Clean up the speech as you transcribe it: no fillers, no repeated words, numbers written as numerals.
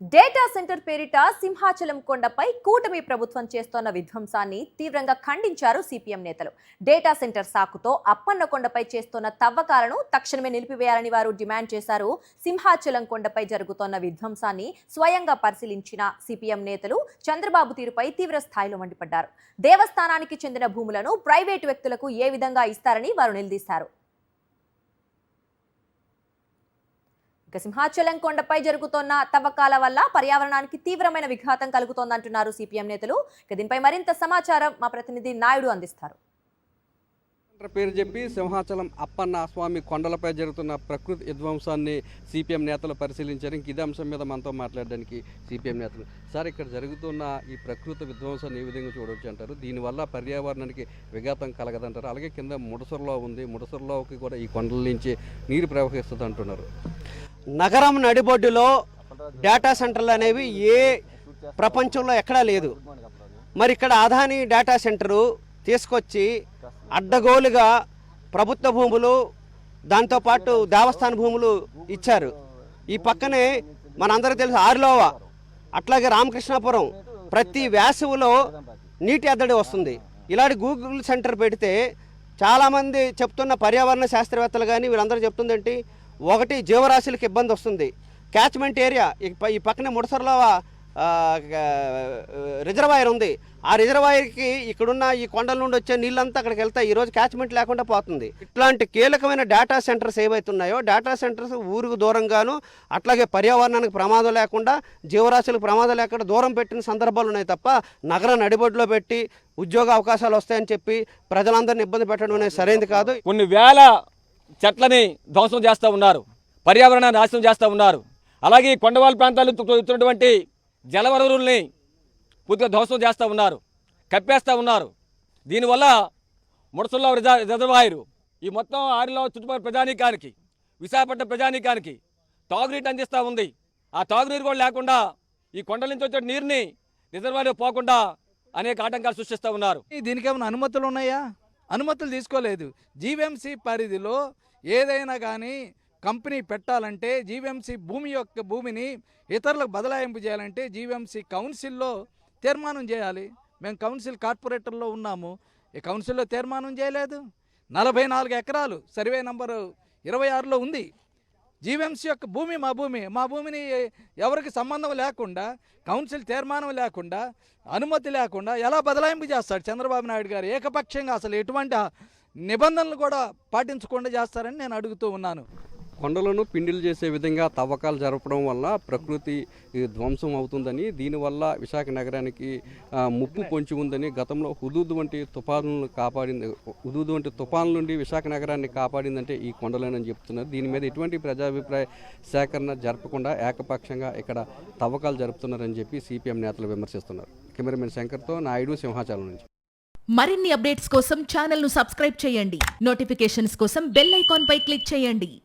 Data centre పేరిట సింహాచలం కొండపై కూటమి ప్రభుత్వం చేస్తోన్న విధ్వంసాన్ని తీవ్రంగా ఖండించారు సిపిఎం నేతలు. డేటా సెంటర్ సాకుతో అప్పన్న కొండపై చేస్తోన్న తవ్వకాలను తక్షణమే నిలిపివేయాలని వారు డిమాండ్ చేశారు. సింహాచలం కొండపై జరుగుతోన్న విధ్వంసాన్ని స్వయంగా పరిశీలించిన సిపిఎం నేతలు చంద్రబాబు తీరుపై తీవ్ర స్థాయిలో మండిపడ్డారు. దేవస్థానానికి చెందిన భూములను ప్రైవేటు వ్యక్తులకు ఏ విధంగా ఇస్తారని వారు నిలదీశారు. సింహాచలం కొండపై జరుగుతున్న తవ్వకాల వల్ల పర్యావరణానికి తీవ్రమైన విఘాతం కలుగుతోందంటున్నారు సిపిఎం నేతలు. దీనిపై మరింత సమాచారం మా ప్రతినిధి నాయుడు అందిస్తారు. పేరు చెప్పి సింహాచలం అప్పన్న స్వామి కొండలపై జరుగుతున్న ప్రకృతి విధ్వంసాన్ని సిపిఎం నేతలు పరిశీలించారు. ఇంక ఇదే అంశం మీద మనతో మాట్లాడడానికి సిపిఎం నేతలు సార్, ఇక్కడ జరుగుతున్న ఈ ప్రకృతి విధ్వంసాన్ని ఏ విధంగా చూడవచ్చు అంటారు? దీనివల్ల పర్యావరణానికి విఘాతం కలగదంటారు. అలాగే కింద ముడసర్లో ఉంది, ముడసర్లోకి కూడా ఈ కొండల నుంచి నీరు ప్రవహిస్తుంది అంటున్నారు. నగరం నడిబొడ్డులో డేటా సెంటర్లు అనేవి ఏ ప్రపంచంలో ఎక్కడా లేదు. మరి ఇక్కడ అదానీ డేటా సెంటరు తీసుకొచ్చి అడ్డగోలుగా ప్రభుత్వ భూములు, దాంతోపాటు దేవస్థాన భూములు ఇచ్చారు. ఈ పక్కనే మనందరికీ తెలుసు ఆర్లోవా, అట్లాగే రామకృష్ణాపురం ప్రతి వేసవిలో నీటి ఎద్దడి వస్తుంది. ఇలాంటి గూగుల్ సెంటర్ పెడితే చాలామంది చెప్తున్న పర్యావరణ శాస్త్రవేత్తలు కానీ వీళ్ళందరూ చెప్తుందేంటి, ఒకటి జీవరాశులకు ఇబ్బంది వస్తుంది. క్యాచ్మెంట్ ఏరియా ఈ పక్కనే ముడసర్లోవా రిజర్వాయర్ ఉంది. ఆ రిజర్వాయర్కి ఇక్కడున్న ఈ కొండల నుండి వచ్చే నీళ్ళంతా అక్కడికి వెళ్తాయి. ఈరోజు క్యాచ్మెంట్ లేకుండా పోతుంది. ఇట్లాంటి కీలకమైన డేటా సెంటర్స్ ఏవైతున్నాయో డేటా సెంటర్స్ ఊరికి దూరంగాను, అట్లాగే పర్యావరణానికి ప్రమాదం లేకుండా, జీవరాశులకు ప్రమాదం లేకుండా దూరం పెట్టిన సందర్భాలు ఉన్నాయి తప్ప నగర నడిబొడ్డులో పెట్టి ఉద్యోగ అవకాశాలు వస్తాయని చెప్పి ప్రజలందరినీ ఇబ్బంది పెట్టడం అనేది సరైనది కాదు. కొన్ని వేల చెట్లని ధ్వంసం చేస్తూ ఉన్నారు, పర్యావరణాన్ని నాశనం చేస్తూ ఉన్నారు. అలాగే కొండవాళ్ళ ప్రాంతాల్లో ఇస్తున్నటువంటి జలవనరుల్ని పూర్తిగా ధ్వంసం చేస్తూ ఉన్నారు, కప్పేస్తూ ఉన్నారు. దీనివల్ల ముడసల్లో రిజర్వాయరు ఈ మొత్తం ఆరిలో చుట్టుపక్కల ప్రజానీకానికి, విశాఖపట్నం ప్రజానీకానికి తాగునీటి అందిస్తూ ఉంది. ఆ తాగునీరు కూడా లేకుండా ఈ కొండల నుంచి వచ్చే నీరుని రిజర్వాయర్ పోకుండా అనేక ఆటంకాలు సృష్టిస్తూ ఉన్నారు. దీనికి ఏమైనా అనుమతులు ఉన్నాయా? అనుమతులు తీసుకోలేదు. జీవీఎంసీ పరిధిలో ఏదైనా కానీ కంపెనీ పెట్టాలంటే జీవీఎంసీ భూమిని ఇతరులకు బదలాయింపు చేయాలంటే జీవీఎంసీ కౌన్సిల్లో తీర్మానం చేయాలి. మేము కౌన్సిల్ కార్పొరేటర్లో ఉన్నాము, ఈ కౌన్సిల్లో తీర్మానం చేయలేదు. 44 ఎకరాలు సర్వే నంబరు 26లో ఉంది. జీవీఎంసీ యొక్క భూమి మా భూమిని ఎవరికి సంబంధం లేకుండా, కౌన్సిల్ తీర్మానం లేకుండా, అనుమతి లేకుండా ఎలా బదలాయింపు చేస్తాడు చంద్రబాబు నాయుడు గారు? ఏకపక్షంగా అసలు ఎటువంటి నిబంధనలు కూడా పాటించకుండా చేస్తారని నేను అడుగుతూ ఉన్నాను. కొండలను పిండిలు చేసే విధంగా తవ్వకాలు జరపడం వల్ల ప్రకృతి ధ్వంసం అవుతుందని, దీనివల్ల విశాఖ నగరానికి ముప్పు పొంచి ఉందని, గతంలో హుదూద్ వంటి తుఫానుల నుండి విశాఖ నగరాన్ని కాపాడిందంటే ఈ కొండలేనని చెప్తున్నారు. దీని మీద ఎటువంటి ప్రజాభిప్రాయ సేకరణ జరపకుండా ఏకపక్షంగా ఇక్కడ తవ్వకాలు జరుపుతున్నారని చెప్పి సిపిఎం నేతలు విమర్శిస్తున్నారు. కెమెరామెన్ శంకర్తో నాయుడు, సింహాచలం నుంచి. మరిన్ని అప్డేట్స్ కోసం ఛానల్ను సబ్స్క్రైబ్ చేయండి. నోటిఫికేషన్స్ కోసం బెల్ ఐకాన్ పై క్లిక్ చేయండి.